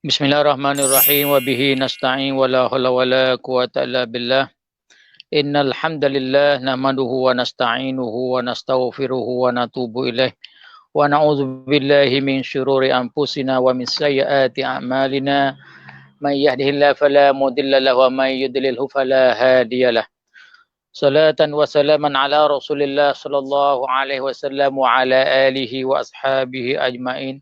Bismillahirrahmanirrahim wa bihi nasta'in wa la haula wa la quwwata illa billah. Innal hamdalillah nahmaduhu wa nasta'inuhu wa nastaghfiruhu wa natubu ilaih wa na'udzu billahi min syururi anfusina wa min sayyiati a'malina. May yahdihillahu fala mudilla lahu wa may yudlilhu fala hadiyalah. Salatan wa salaman ala Rasulillah sallallahu alaihi wasallam wa ala alihi wa ashabihi ajmain.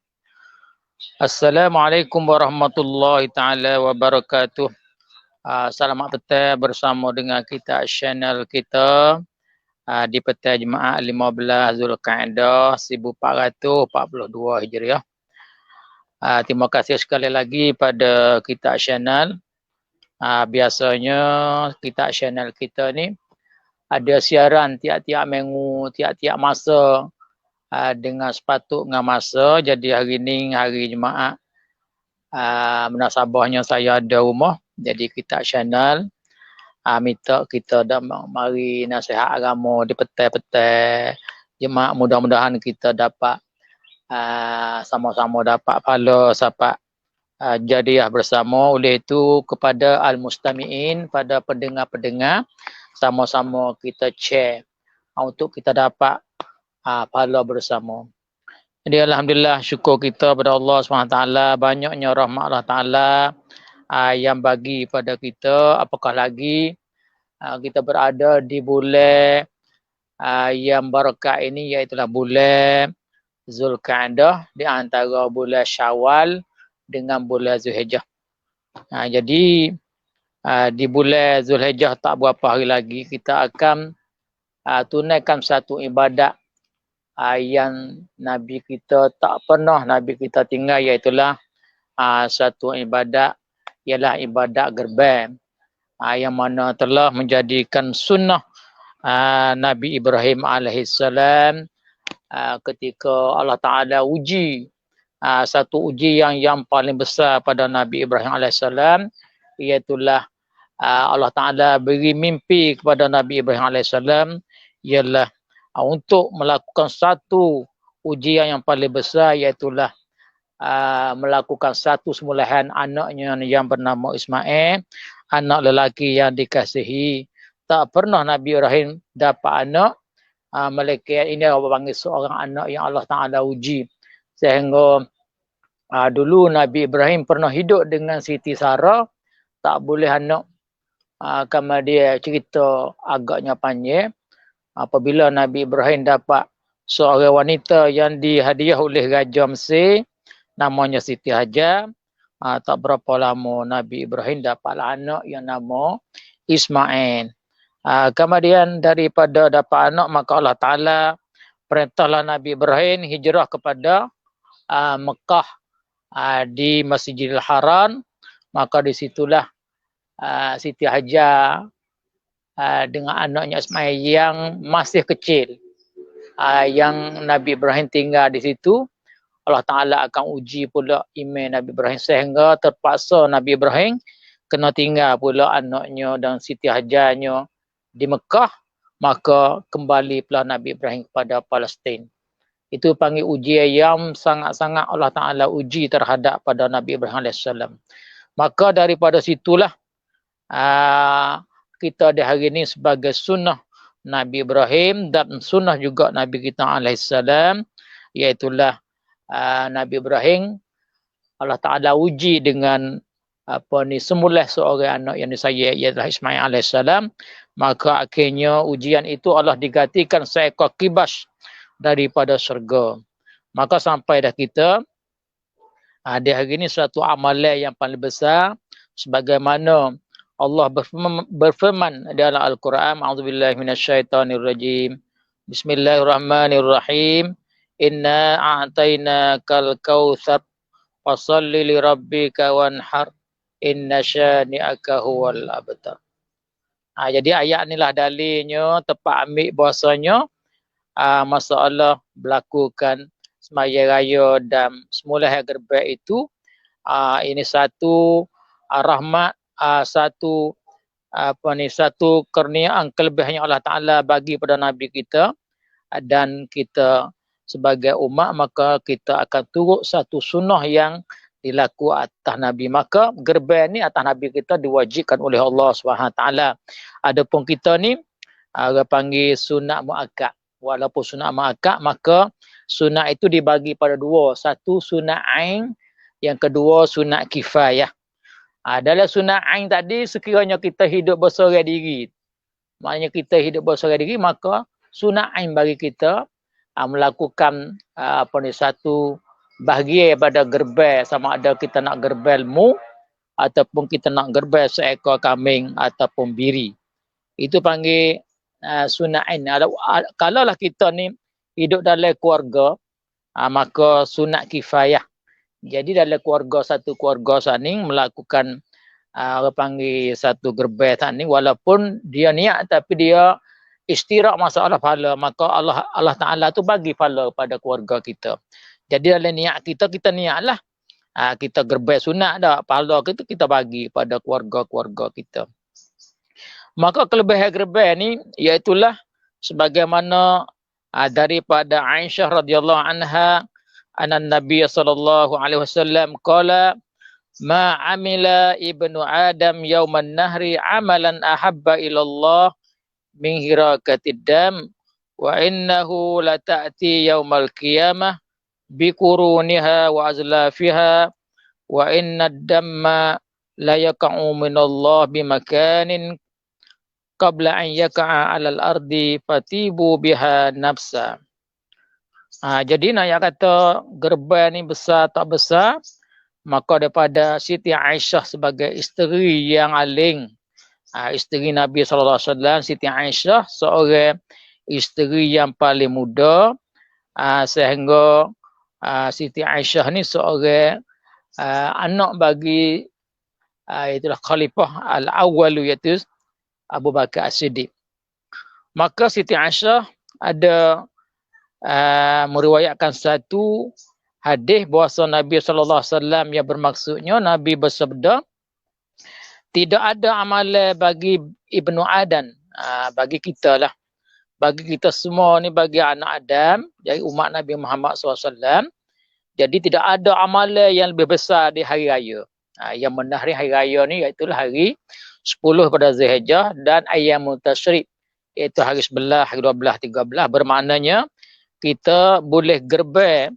Assalamualaikum warahmatullahi taala wabarakatuh. Selamat petang bersama dengan kita channel kita di petang Jumaat 15 Zulkaidah 1442 Hijriah. Terima kasih sekali lagi pada kita channel. Biasanya kita channel kita ni ada siaran tiap-tiap minggu, tiap-tiap masa dengan sepatut dengan masa. Jadi hari ni hari Jumaat, munasabahnya saya ada rumah, jadi kita channel minta kita dah mari nasihat agama di petang-petang Jumaat. Mudah-mudahan kita dapat sama-sama dapat pahala sampai jadiah bersama. Oleh itu kepada al-mustami'in, pada pendengar-pendengar, sama-sama kita share untuk kita dapat pahala bersama. Jadi alhamdulillah, syukur kita pada Allah SWT, banyaknya rahmat Allah Taala yang bagi pada kita. Apakah lagi kita berada di bulan yang berkah ini, iaitu bulan Zulkaidah, di antara bulan Syawal dengan bulan Zulhijjah. Jadi di bulan Zulhijjah tak berapa hari lagi kita akan tunaikan satu ibadat yang Nabi kita tak pernah Nabi kita tinggal, iaitulah satu ibadat, ialah ibadat gerban, yang mana telah menjadikan sunnah Nabi Ibrahim alaihissalam ketika Allah Ta'ala uji, satu uji yang paling besar pada Nabi Ibrahim alaihissalam, iaitulah Allah Ta'ala beri mimpi kepada Nabi Ibrahim alaihissalam, ialah untuk melakukan satu ujian yang paling besar, iaitulah melakukan satu sembelihan anaknya yang bernama Ismail, anak lelaki yang dikasihi. Tak pernah Nabi Ibrahim dapat anak, melainkan ini Allah panggil seorang anak yang Allah Ta'ala uji. Sehingga dulu Nabi Ibrahim pernah hidup dengan Siti Sarah, tak boleh anak. Kemudian cerita agaknya panjang. Apabila Nabi Ibrahim dapat seorang wanita yang dihadiah oleh Raja Mesir, namanya Siti Hajar, tak berapa lama Nabi Ibrahim dapat anak yang nama Ismail. Kemudian daripada dapat anak, maka Allah Ta'ala perintahlah Nabi Ibrahim hijrah kepada Mekah, di Masjidil Haram. Maka disitulah Siti Hajar dengan anaknya Ismail yang masih kecil, yang Nabi Ibrahim tinggal di situ. Allah Ta'ala akan uji pula iman Nabi Ibrahim, sehingga terpaksa Nabi Ibrahim kena tinggal pula anaknya dan Siti Hajarnya di Mekah. Maka kembali pula Nabi Ibrahim kepada Palestin. Itu panggil ujian yang sangat-sangat Allah Ta'ala uji terhadap pada Nabi Ibrahim AS. Maka daripada situlah kita di hari ini sebagai sunnah Nabi Ibrahim dan sunnah juga Nabi kita alaihissalam, iaitulah Nabi Ibrahim Allah Ta'ala uji dengan sembelih seorang anak yang disayang, iaitulah Ismail alaihissalam. Maka akhirnya ujian itu Allah digantikan seekor kibas daripada syurga. Maka sampai dah kita di hari ini suatu amalan yang paling besar, sebagaimana Allah berfirman dalam Al-Quran, a'udzubillahi minasyaitonirrajim. Bismillahirrahmanirrahim. Inna a'tainakal kautsar fashalli li rabbika wanhar inna syani'aka huwal abtar. Jadi ayat inilah dalilnya tepat ambil bahasanya masa Allah melakukan sembahyang raya dan semula gerban itu, ini satu rahmat, satu satu kurniaan kelebihan yang Allah Ta'ala bagi pada Nabi kita, dan kita sebagai umat, maka kita akan turut satu sunnah yang dilaku atas Nabi. Maka gerban ni atas Nabi kita diwajibkan oleh Allah SWT. Adapun kita ni orang panggil sunat muakkad. Walaupun sunat muakkad, maka sunat itu dibagi pada dua. Satu sunat ain, yang kedua sunat kifayah. Dalam sunat ain tadi, sekiranya kita hidup bersorang diri, maknanya kita hidup bersorang diri, maka sunat ain bagi kita melakukan satu bahagian pada gerban, sama ada kita nak gerban mu ataupun kita nak gerban seekor kambing ataupun biri. Itu panggil sunat ain. Kalaulah kita ni hidup dalam keluarga, maka sunat kifayah. Jadi dalam keluarga, satu keluarga saning melakukan orang panggil satu gerban saning, walaupun dia niat tapi dia istirahat masalah pahala, maka Allah Ta'ala tu bagi pahala pada keluarga kita. Jadi dalam niat kita niatlah kita gerban sunat dah, pahala kita bagi pada keluarga-keluarga kita. Maka kelebihan gerban ni iaitulah sebagaimana daripada Aisyah radhiyallahu anha, anna Nabi sallallahu alaihi wasallam qala ma amila ibnu adam yauman nahri amalan ahabba ila Allah min hirakatid dam wa innahu la ta'ti yaumal qiyamah bi quruniha wa azlafiha wa inna ad-damma la yaqa'u min Allah bi makanin qabla an yaqa'a 'alal ardi fatibu biha nafsa. Jadi nak kata gerban ni besar tak besar, maka daripada Siti Aisyah sebagai isteri yang aling, isteri Nabi SAW, Siti Aisyah seorang isteri yang paling muda, sehingga Siti Aisyah ni seorang anak bagi itulah khalifah al-awwal, iaitu Abu Bakar As-Siddiq. Maka Siti Aisyah ada meriwayatkan satu hadis bahasa Nabi SAW yang bermaksudnya Nabi bersabda, tidak ada amalan bagi Ibnu Adam, bagi kita lah, bagi kita semua ni, bagi anak Adam, jadi umat Nabi Muhammad SAW. Jadi tidak ada amalan yang lebih besar di hari raya. Yang menahri hari raya ni iaitulah hari 10 pada Zulhijjah dan ayyamut tasyrik, iaitu hari 11, hari 12, 13. Bermaknanya kita boleh gerban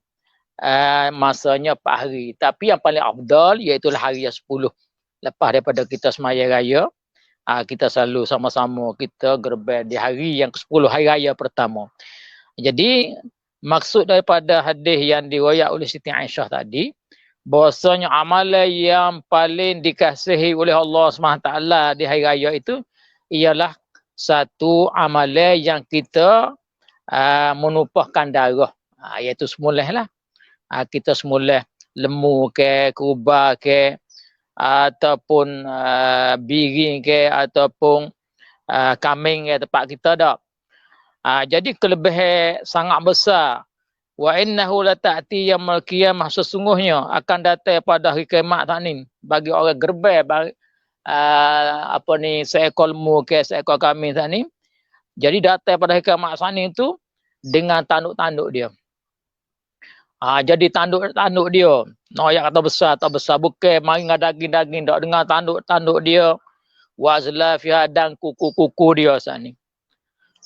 masanya 4 hari. Tapi yang paling afdal iaitulah hari yang 10. Lepas daripada kita semaya raya, kita selalu sama-sama kita gerban di hari yang ke-10, hari raya pertama. Jadi maksud daripada hadis yang diriwayat oleh Siti Aisyah tadi, bahwasanya amalan yang paling dikasihi oleh Allah SWT di hari raya itu ialah satu amalan yang kita menumpahkan darah, iaitu semulih lah. Kita semulih lembu ke, kurba ke, ataupun biring ke, ataupun kambing ke tempat kita dah. Jadi kelebihan sangat besar. Wa innahu la ta'ti yaumil qiyamah, sesungguhnya akan datang pada hari kiamat ni bagi orang gerban seekor lembu ke, seekor kambing ni. Jadi datang pada hari kiamat sana itu dengan tanduk-tanduk dia. Jadi tanduk-tanduk dia, nak kata besar tak besar, bukan mari dengan daging-daging, tak, dengan tanduk-tanduk dia, wazla fiha, dan kuku-kuku dia sana.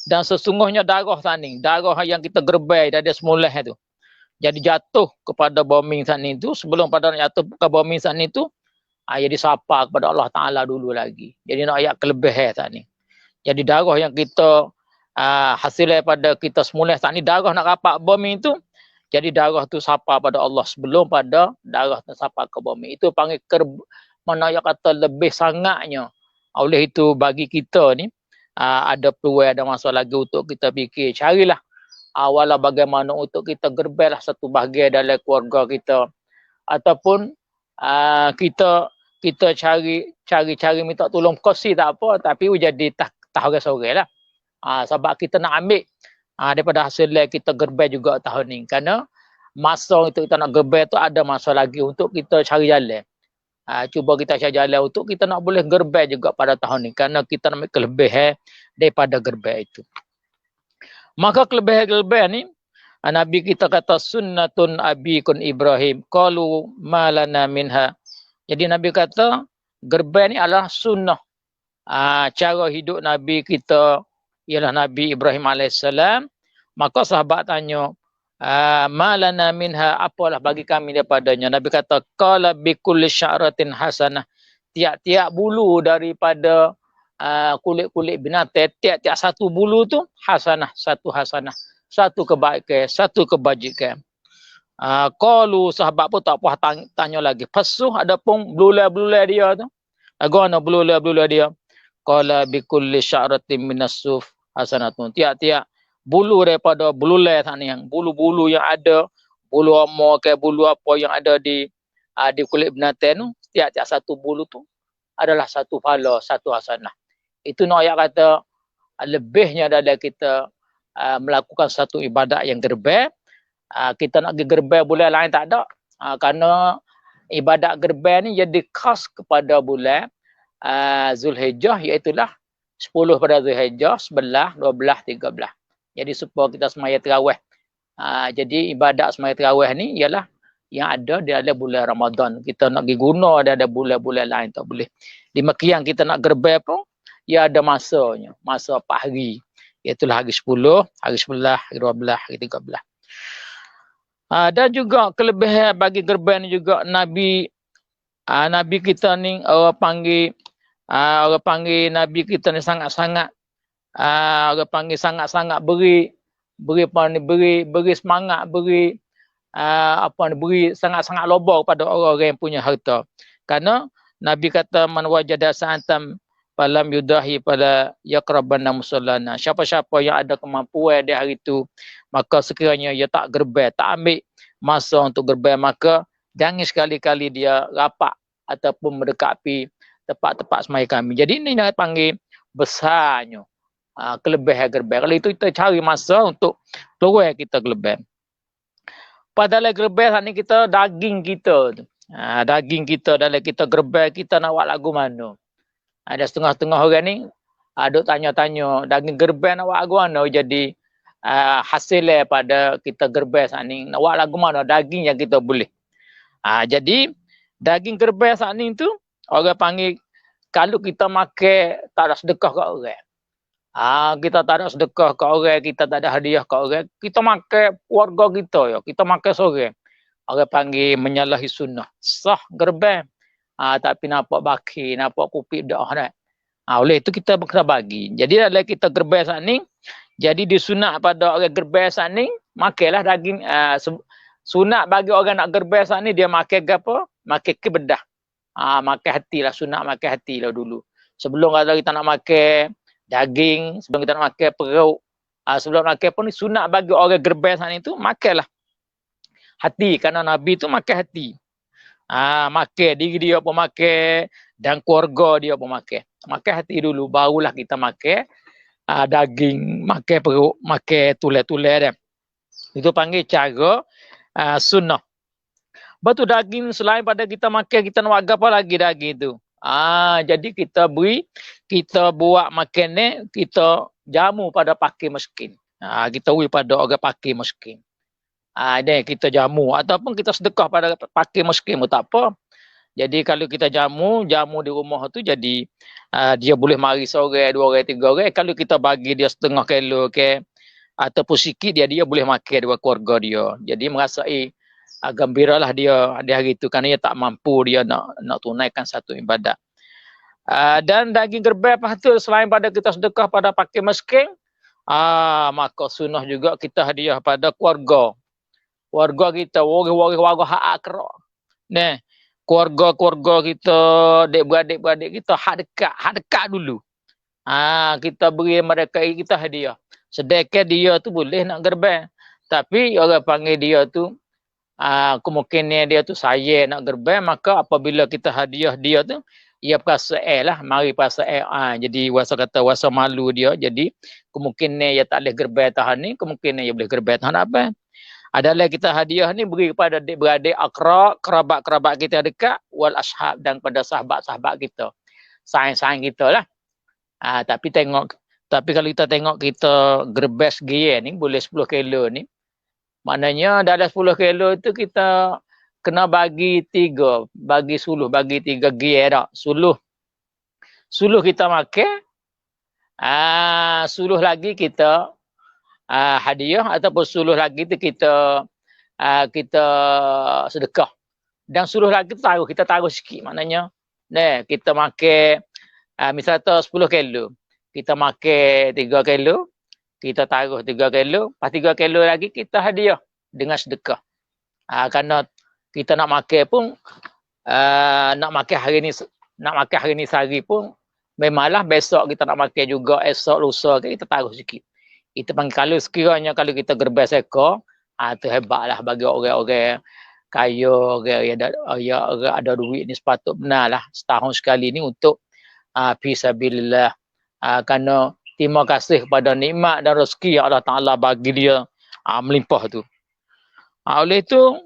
Dan sesungguhnya darah sana, darah yang kita gerbai dari semula itu, jadi jatuh kepada bumi sana itu, sebelum pada jatuh ke bumi sana itu, jadi sapa kepada Allah Ta'ala dulu lagi. Jadi nak ayat kelebihan sana. Jadi darah yang kita hasil daripada kita semula saat ni, darah nak rapat bumi itu, jadi darah tu sapa pada Allah sebelum pada darah tu sapa ke bumi. Itu panggil mana yang kata lebih sangatnya. Oleh itu bagi kita ni ada peluang, ada masa lagi untuk kita fikir, carilah awalah bagaimana untuk kita gerbelah satu bahagian dalam keluarga kita, ataupun kita cari minta tolong kosi tak apa, tapi jadi tak sore lah. Sebab kita nak ambil daripada hasil kita gerban juga tahun ni. Kerana masa itu kita nak gerban tu ada masa lagi untuk kita cari jalan. Cuba kita cari jalan untuk kita nak boleh gerban juga pada tahun ni. Kerana kita nak ambil kelebihan daripada gerban itu. Maka kelebihan-kelebihan ni Nabi kita kata sunnatun abikun Ibrahim. Qalu malana minha. Jadi Nabi kata gerbai ni adalah sunnah. Cara hidup Nabi kita ialah Nabi Ibrahim alaihissalam. Maka sahabat tanya, malana minha, apalah bagi kami daripadanya. Nabi kata qala bikulli sya'ratin hasanah. Tiap-tiap bulu daripada kulit-kulit binatang, tiap-tiap satu bulu tu hasanah, satu hasanah. Satu kebaikan, satu kebajikan. Qalu sahabat pun tak puas tanya lagi. Pasuh ada pun belulai-belulai dia tu. Agana belulai-belulai dia. Qala bikulli sya'ratin minasuf hasanatun. Tiap-tiap bulu daripada belulai sana yang bulu-bulu yang ada, bulu amor ke bulu apa yang ada di kulit binatang tu, tiap-tiap satu bulu tu adalah satu pahala, satu hasanah. Itu nak ayat kata lebihnya dari kita melakukan satu ibadat yang gerbai. Kita nak pergi gerbai bulan lain tak ada. Kerana ibadat gerbai ni jadi khas kepada bulan Zulhijjah, iaitulah 10 pada Zulhijjah, 11, 12, 13. Jadi supaya kita semaya tarawih. Jadi ibadat semaya tarawih ni ialah yang ada di dalam bulan Ramadan. Kita nak pergi guna ada bulan-bulan lain tak boleh. Di Makian kita nak gerbai pun, ia ada masanya. Masa 4 hari. Iaitulah hari 10, hari 11, hari 12, hari 13. Dan juga kelebihan bagi gerbai ni juga Nabi kita ni orang panggil Nabi kita ni sangat-sangat orang panggil sangat-sangat beri semangat, beri sangat-sangat lobar pada orang-orang yang punya harta. Kerana Nabi kata man wajada sa'atam falam yudahi pada yaqrabanna musallana. Siapa-siapa yang ada kemampuan di hari itu, maka sekiranya ia tak gerbai, tak ambil masa untuk gerbai, maka jangan sekali-kali dia rapat ataupun mendekati tempat-tempat semaya kami. Jadi ini yang panggil besarnya kelebihan gerbai. Kalau itu kita cari masa untuk keluar kita gerbai. Padahal gerbai saat ni kita daging kita tu. Daging kita dalam kita gerbai, kita nak buat lagu mana? Ada setengah-setengah orang ni duk tanya-tanya daging gerbai nak buat lagu mana, jadi hasilnya pada kita gerbai saat ni nak buat lagu mana daging yang kita boleh. Jadi daging gerbai saat ni tu orang panggil, kalau kita makan tak ada sedekah kat orang. Kita tak ada sedekah kat orang, kita tak ada hadiah kat orang, kita makan keluarga kita ya, kita makan seorang. Orang panggil menyalahi sunnah. Sah gerbai. Tapi nampak baki, nampak kupik dah dah. Oleh itu kita kena bagi. Jadi dalam kita gerbai saat ni, jadi disunat pada orang gerbai saat ni, makanlah daging. Sunat bagi orang nak gerbai saat ni, dia makan apa? Makan kebedah. Makan hati lah, sunat makan hati lah dulu. Sebelum kalau kita nak makan daging, sebelum kita nak makan perut, sebelum makan pun sunat bagi orang gerbai saat ni tu, makanlah hati. Kerana Nabi tu makan hati. Makan diri dia pun makan, dan keluarga dia pun makan. Makan hati dulu, barulah kita makan daging, makan perut, makan tulai-tulai dia. Itu panggil cara sunnah. Betul daging selain pada kita makan, kita nak buat apa lagi daging tu? Jadi kita buat makan ni, kita jamu pada fakir miskin. Kita beri pada orang fakir miskin. Dan kita jamu ataupun kita sedekah pada fakir miskin pun tak apa. Jadi kalau kita jamu di rumah tu, jadi dia boleh mari seorang, 2 orang, 3 orang. Kalau kita bagi dia setengah kilo ke ataupun sikit, dia boleh makan dua keluarga dia. Jadi merasai gembiralah dia di hari itu, kerana dia tak mampu dia nak tunaikan satu ibadat. Dan daging gerbai patut selain pada kita sedekah pada fakir miskin, maka sunnah juga kita hadiah pada keluarga kita, waris-waris hak akrab. Nah, keluarga kita, adik-beradik kita hak dekat dulu. Kita beri mereka, kita hadiah. Sedekah dia tu boleh nak gerbai, tapi orang panggil dia tu kemungkinan dia tu saya nak gerbai, maka apabila kita hadiah dia tu, ia perasa lah, mari perasa jadi wasa malu dia, jadi kemungkinan ia tak boleh gerbai tahan ni, kemungkinan ia boleh gerbai tahan apa. Adalah kita hadiah ni beri kepada adik-beradik, kerabat-kerabat kita dekat, wal ashab, dan pada sahabat-sahabat kita, saing-saing kita lah. Tapi kalau kita tengok kita gerbes gaya ni boleh 10 kilo ni, Maknanya dalam 10 kilo itu kita kena bagi 3, bagi suluh, bagi 3 gear dak. Suluh kita makan, suluh lagi kita hadiah ataupun suluh lagi tu kita sedekah. Dan suluh lagi tu kita taruh sikit, maknanya kita makan misalnya 10 kilo. Kita makan 3 kilo, kita taruh 3 kilo, pas 3 kilo lagi kita hadiah dengan sedekah. Kerana kita nak makan pun nak makan hari ni sehari pun memanglah besok kita nak makan juga, esok lusa kita taruh sikit. Kita panggil kalau sekiranya kalau kita gerbes ekor, tu hebatlah bagi orang-orang kaya, orang ada duit ni sepatut benarlah setahun sekali ni untuk fisabilillah. Kerana terima kasih kepada nikmat dan rezeki yang Allah Ta'ala bagi dia melimpah tu. Oleh itu,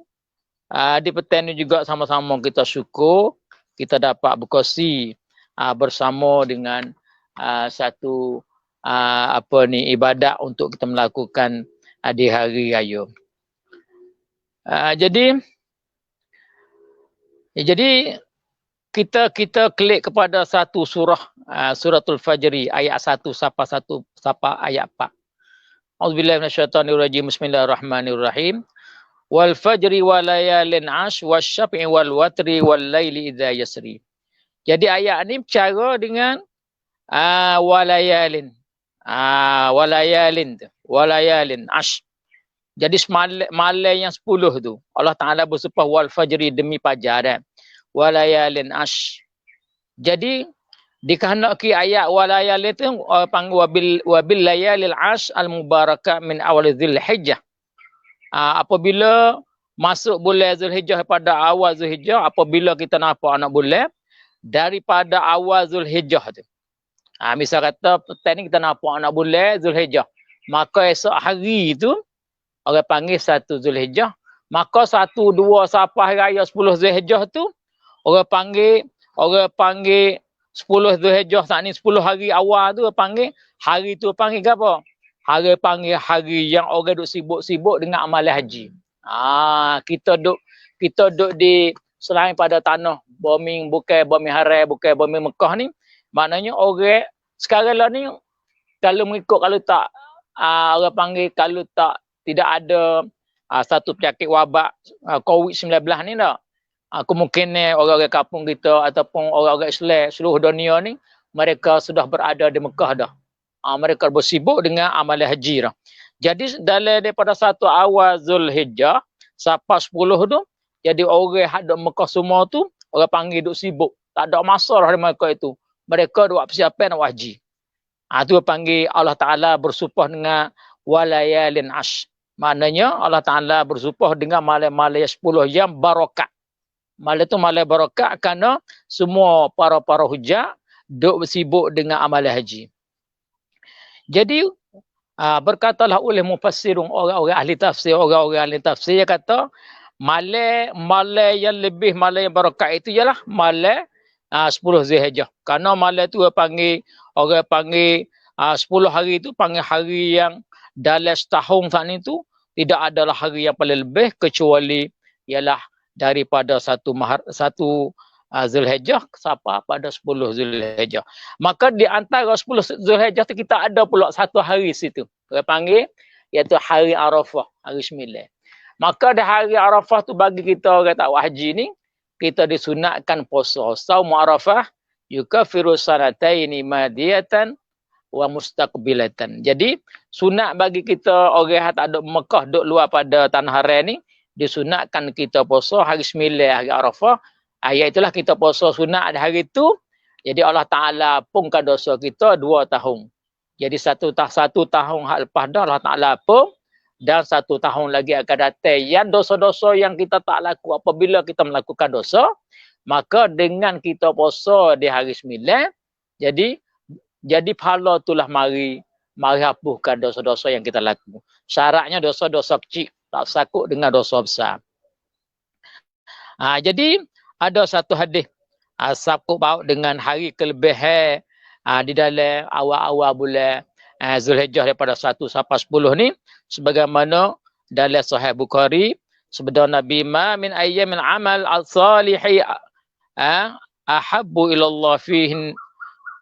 di petang ni juga sama-sama kita syukur, kita dapat berkongsi bersama dengan satu ibadat untuk kita melakukan di hari raya. Jadi kita klik kepada satu surah, suratul Fajri ayat 1 sampai ayat 4. Auzubillahi minasyaitonirrajim. Bismillahirrahmanirrahim. Wal fajri walayalin ash wasyaf'i wal watri wal laili idza yasri. Jadi ayat ni bercara dengan walayalin. Walayalin ash. Jadi malam yang 10 tu Allah Taala bersumpah wal fajri demi fajar. Walayalin ash. Jadi dikehendaki ayat walayalin tu panggil wabil layalil ash al mubarakah min awal Zulhijjah. Apabila masuk bulan Zulhijjah pada awal Zulhijjah, apabila kita nampak anak bulan daripada awal Zulhijjah tu. Misal kata petang ni kita nampak anak bulan Zulhijjah, maka esok hari tu orang panggil 1 Zulhijjah, maka 1, 2 sampai raya 10 Zulhijjah tu orang panggil 10 Zulhijjah saat ni 10 hari awal tu panggil hari tu panggil apa? Hari panggil hari yang orang duk sibuk-sibuk dengan amalan haji. Kita duk di selain pada tanah bukan bumi haram, bukan bumi Mekah ni, maknanya orang sekarang lah ni kalau tak orang panggil kalau tidak ada satu penyakit wabak COVID-19 ni dah. Kemungkinan orang-orang kampung kita ataupun orang-orang Islam seluruh dunia ni mereka sudah berada di Mekah dah. Mereka bersibuk dengan amalan haji dah. Jadi daripada 1 awal Zulhijjah sampai 10 tu, jadi orang hadap Mekah semua tu orang panggil duk sibuk. Tak ada masa dah mereka itu. Mereka duk persiapan nak haji. Tu panggil Allah Taala bersumpah dengan walayalin ash. Maknanya Allah Taala bersumpah dengan malam-malam 10 yang barakat. Malam tu malam barakat kerana semua para hujjah duk bersibuk dengan amalan haji. Jadi berkatalah oleh mufassirun orang-orang ahli tafsir kata malam yang lebih malam yang barakat itu ialah malam 10 Zulhijjah. Kerana malam tu orang panggil 10 hari itu panggil hari yang dalam setahun saat itu tidak adalah hari yang paling lebih kecuali ialah daripada 1 Zulhijjah sampai pada 10 Zulhijjah. Maka di antara 10 Zulhijjah tu kita ada pula satu hari situ. Kita panggil iaitu hari Arafah, hari 9. Maka di hari Arafah tu bagi kita orang tak haji ni, kita disunatkan puasa. Saum Arafah yukaffiru sanataini madiyatan wa mustaqbilatan. Jadi sunat bagi kita orang yang tak ada Mekah duk luar pada tanah haram ni, disunatkan kita puasa hari 9 hari Arafah. Ayat itulah kita puasa sunat hari itu. Jadi Allah Ta'ala pungkan dosa kita 2 tahun. Jadi satu tahun hak lepas dah Allah Ta'ala pun. Dan 1 tahun lagi akan datang. Yang dosa-dosa yang kita tak laku apabila kita melakukan dosa. Maka dengan kita puasa di hari 9. Jadi pahala itulah mari hapuskan dosa-dosa yang kita laku. Syaratnya dosa-dosa kecil. Tak sakut dengan dosa besar. Jadi ada satu hadis sakut baut dengan hari kelebihan di dalam awal-awal bulan Zulhijjah daripada 1 sampai 10 ni sebagaimana dalam Sahih Bukhari sabda Nabi ma min ayyamin amal al-salihi ahabbu ila Allah fihi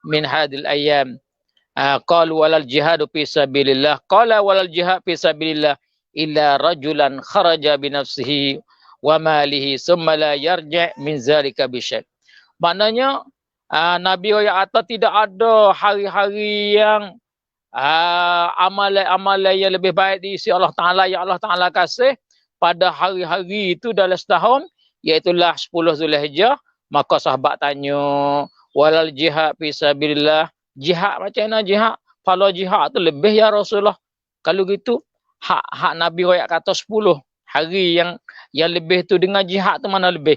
min hadil ayyam. Qalu walal jihadu fi sabilillah. Qala walal jihad fi sabilillah illa rajulan kharaja bi nafsihi wa malihi summa la yarji' min zalika bi syai'. Maknanya Nabi yang atas tidak ada hari-hari yang amalan-amalan yang lebih baik diisi Allah Ta'ala yang Allah Ta'ala kasih pada hari-hari itu dalam setahun, iaitulah 10 Zulhijjah. Maka sahabat tanya, walal jihad fi sabilillah, jihad macam mana jihad? Kalau jihad tu lebih ya Rasulullah. Kalau gitu, hak Nabi royak kata 10 hari yang lebih tu dengan jihad tu mana lebih?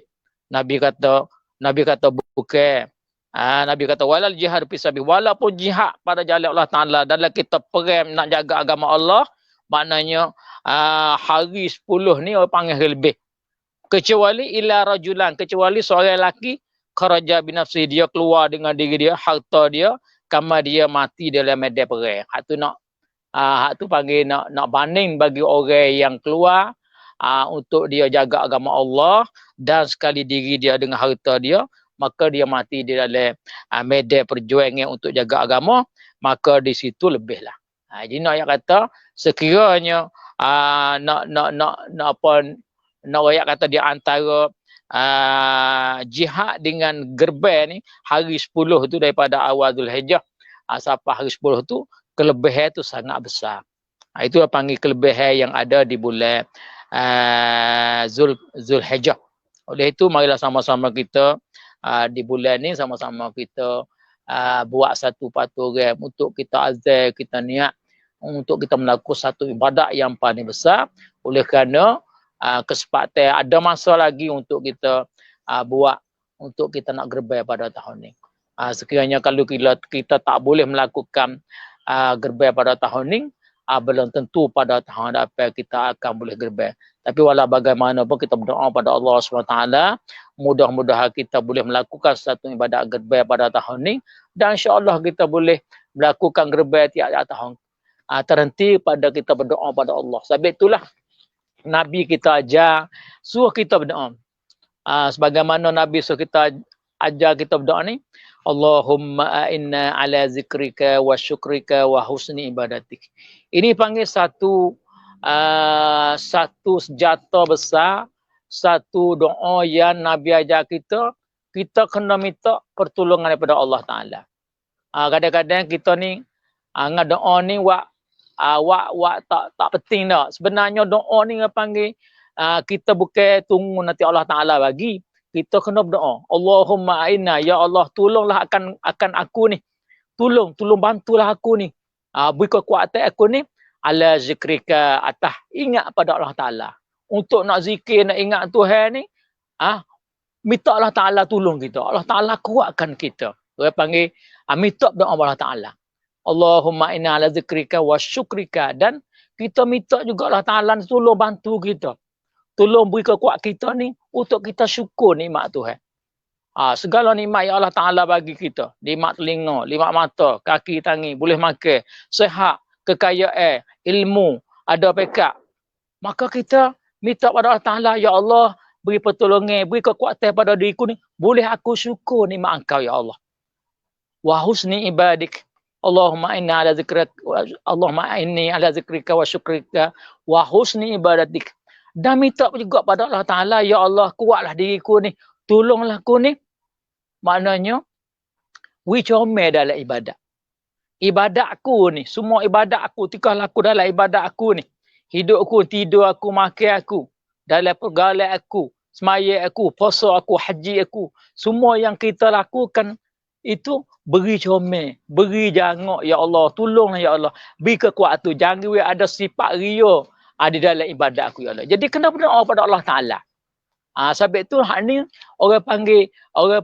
Nabi kata bukan. Nabi kata walal jihad fi sabilillah, walaupun jihad pada jalan Allah Taala dalam kita perang nak jaga agama Allah, maknanya hari 10 ni orang panggil lebih. Kecuali ila rajulan, kecuali seorang lelaki kharaja bi nafsi, dia keluar dengan diri dia, harta dia, kama dia mati dalam medan perang. Hak tu panggil nak banding bagi orang yang keluar untuk dia jaga agama Allah dan sekali diri dia dengan harta dia, maka dia mati di dalam medan perjuangan untuk jaga agama, maka di situ lebihlah. Jadi nak ayat kata sekiranya nak ayat kata di antara jihad dengan gerbang ni hari 10 tu daripada awal Zulhijjah sampai hari 10 tu, kelebihan tu sangat besar. Itu panggil kelebihan yang ada di bulan Zulhijjah. Oleh itu marilah sama-sama kita di bulan ni sama-sama kita buat satu paturan untuk kita azal, kita niat untuk kita melakukan satu ibadat yang paling besar. Oleh kerana kesempatan ada masa lagi untuk kita buat, untuk kita nak gerbang pada tahun ni. Sekiranya kalau kita tak boleh melakukan gerbang pada tahun ni, belum tentu pada tahun depan kita akan boleh gerbang. Tapi walau bagaimanapun kita berdoa pada Allah SWT, mudah-mudahan kita boleh melakukan satu ibadat gerbang pada tahun ni, dan insya-Allah kita boleh melakukan gerbang tiap-tiap tahun. Terhenti pada kita berdoa pada Allah. Sebab itulah Nabi kita ajar suruh kita berdoa. Sebagaimana Nabi suruh kita ajar kita berdoa ni, Allahumma a'inna ala zikrika wa syukrika wa husni ibadatik. Ini panggil satu senjata besar, satu doa yang Nabi ajar kita kena minta pertolongan daripada Allah Ta'ala. Kadang-kadang kita ni doa ni tak penting dah. Sebenarnya doa ni panggil kita bukan tunggu nanti Allah Ta'ala bagi. Kita kena berdoa. Allahumma a'inna, ya Allah tolonglah akan aku ni. Tolong bantulah aku ni. Beri kekuatan aku ni ala zikrika, atas ingat pada Allah Ta'ala. Untuk nak zikir, nak ingat Tuhan ni, minta Allah Ta'ala tolong kita. Allah Ta'ala kuatkan kita. Dia panggil minta doa Allah Ta'ala. Allahumma inna ala zikrika wa syukrika, dan kita minta juga Allah Ta'ala tolong bantu kita. Tolong beri kekuatan kita ni untuk kita syukur nikmat Tuhan. Segala nikmat yang Allah Ta'ala bagi kita. Nikmat telinga, nikmat mata, kaki, tangan, boleh makan, sehat, kekayaan, ilmu, ada pekat. Maka kita minta pada Allah Ta'ala, ya Allah, beri pertolongan, beri kekuatan pada diriku ni. Boleh aku syukur nikmat Engkau, ya Allah. Wa husni ibadik. Allahumma inni ala zikrika wa syukrika wa husni ibadatik. Dan minta juga pada Allah Ta'ala, ya Allah, kuatlah diriku ni, tolonglah aku ni. Maknanya, comel dalam ibadat. Ibadat aku ni, semua ibadat aku, tikahlah aku dalam ibadat aku ni. Hidup aku, tidur aku, makan aku, dalam pergaulan aku, semaya aku, puasa aku, haji aku. Semua yang kita lakukan itu beri comel, beri jangok, ya Allah, tolonglah ya Allah. Beri kekuatan, jangan ada sifat ria di dalam ibadat aku, ya Allah. Jadi kena berdoa pada Allah Ta'ala. Sebab itu hak ni orang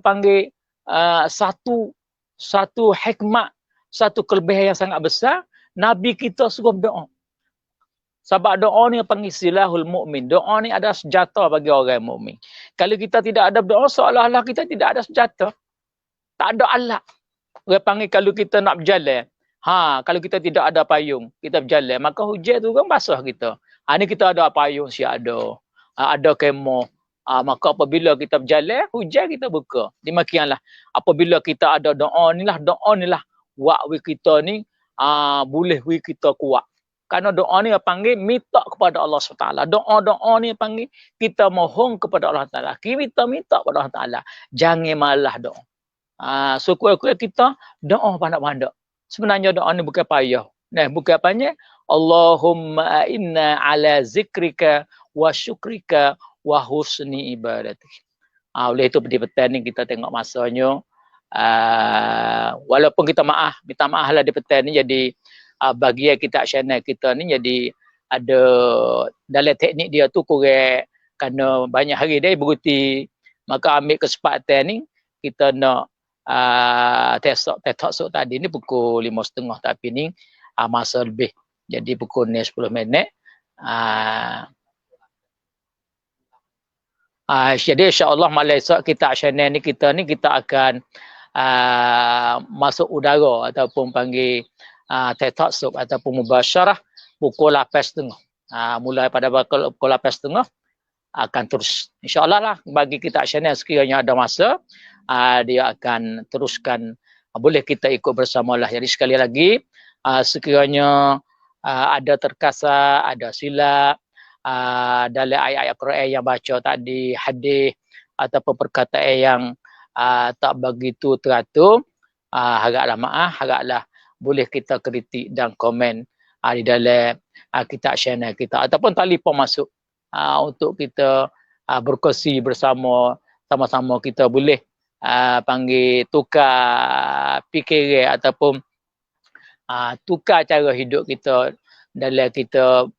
panggil satu hikmat, satu kelebihan yang sangat besar. Nabi kita suruh berdoa. Sebab doa ni panggil silahul mukmin. Doa ni ada senjata bagi orang mukmin. Kalau kita tidak ada berdoa, seolah-olah kita tidak ada senjata. Tak ada alat. Orang panggil kalau kita nak berjalan, kalau kita tidak ada payung, kita berjalan, maka hujan tu kan basah kita. Ni kita ada payung si ada. Ada kemo. Maka apabila kita berjalan, hujan kita buka. Demikianlah. Apabila kita ada doa ni lah wak we kita ni boleh we kita kuat. Karena doa ni panggil minta kepada Allah SWT. Doa-doa ni panggil kita mohon kepada Allah Taala. Kita minta kepada Allah Taala. Jangan malah doa. So kuat-kuat kita doa pandai-pandai. Sebenarnya doa ni bukan payah. Nah, bukan panjang. Allahumma inna ala zikrika wa syukrika wa husni ibadatik. Oleh itu di petang ni kita tengok masanya. Walaupun kita minta maaf lah di petang ni, jadi bagian kita channel kita ni jadi ada dalam teknik dia tu kurang, kerana banyak hari dia berhenti. Maka ambil kesempatan ni kita nak TikTok tadi ni pukul 5.30, tapi ni masa lebih. Jadi pukul ni 10 minit. Jadi insya-Allah malam esok kita channel ni kita akan masuk udara ataupun panggil TikTok ataupun mubasyarah pukul 8.30. Mulai pada pukul 8.30 akan terus. InsyaAllah lah bagi kita channel sekiranya ada masa, dia akan teruskan. Boleh kita ikut bersama lah. Jadi sekali lagi, sekiranya ada terkasar, ada silap, dalam ayat-ayat Quran yang baca tadi, hadis ataupun perkataan yang tak begitu teratur, haraplah maaf, haraplah boleh kita kritik dan komen di dalam kita channel kita ataupun telefon masuk untuk kita berkongsi bersama, sama-sama kita boleh panggil tukar fikiran ataupun tukar cara hidup kita dalam kita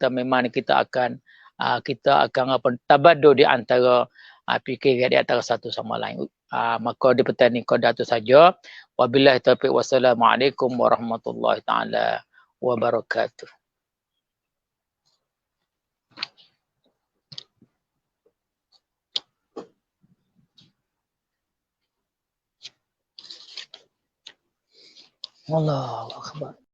memang kita akan tabadul di antara fikiran di antara satu sama lain. Maka di petang ni qadar tu saja. Wabillahi taufiq, wassalamualaikum warahmatullahi taala wabarakatuh. Allahu akbar.